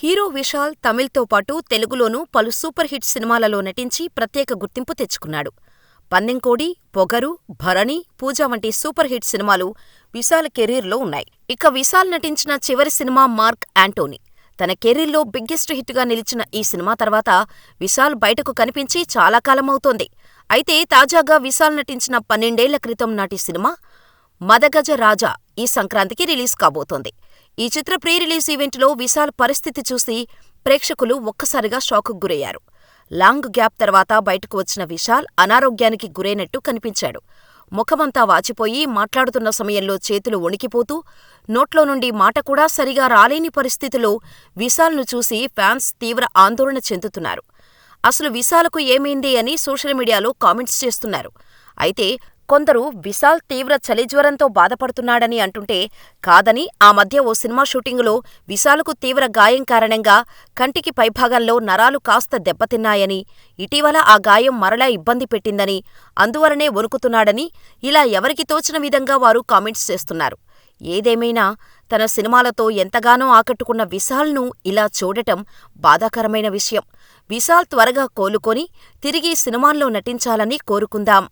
Hero Vishal తమిళ్తో పాటు తెలుగులోనూ పలు super hit సినిమాలలో నటించి ప్రత్యేక గుర్తింపు తెచ్చుకున్నాడు. పందెంకోడి, పొగరు, భరణి, పూజ వంటి సూపర్ హిట్ సినిమాలు విశాల్ కెరీర్లో ఉన్నాయి. ఇక విశాల్ నటించిన చివరి సినిమా మార్క్ యాంటోనీ. తన కెరీర్లో బిగ్గెస్ట్ హిట్గా నిలిచిన ఈ సినిమా తర్వాత విశాల్ బయటకు కనిపించి చాలా కాలమవుతోంది. అయితే తాజాగా విశాల్ నటించిన 12 ఏళ్ల క్రితం నాటి సినిమా మదగజ రాజా ఈ సంక్రాంతికి రిలీజ్ కాబోతోంది. ఈ చిత్ర ప్రీ రిలీజ్ ఈవెంట్లో విశాల్ పరిస్థితి చూసి ప్రేక్షకులు ఒక్కసారిగా షాకుకు గురయ్యారు. లాంగ్ గ్యాప్ తర్వాత బయటకు వచ్చిన విశాల్ అనారోగ్యానికి గురైనట్టు కనిపించాడు. ముఖమంతా వాచిపోయి మాట్లాడుతున్న సమయంలో చేతులు వణికిపోతూ, నోట్లో నుండి మాట కూడా సరిగా రాలేని పరిస్థితిలో విశాల్ను చూసి ఫ్యాన్స్ తీవ్ర ఆందోళన చెందుతున్నారు. అసలు విశాల్కు ఏమైంది అని సోషల్ మీడియాలో కామెంట్స్ చేస్తున్నారు. అయితే కొందరు విశాల్ తీవ్ర చలిజ్వరంతో బాధపడుతున్నాడని అంటుంటే, కాదని ఆ మధ్య ఓ సినిమా షూటింగులో విశాల్కు తీవ్ర గాయం కారణంగా కంటికి పైభాగంలో నరాలు కాస్త దెబ్బతిన్నాయని, ఇటీవల ఆ గాయం మరలా ఇబ్బంది పెట్టిందని, అందువలనే వణుకుతున్నాడని ఇలా ఎవరికి తోచిన విధంగా వారు కామెంట్స్ చేస్తున్నారు. ఏదేమైనా తన సినిమాలతో ఎంతగానో ఆకట్టుకున్న విశాల్ను ఇలా చూడటం బాధాకరమైన విషయం. విశాల్ త్వరగా కోలుకొని తిరిగి సినిమాల్లో నటించాలని కోరుకుందాం.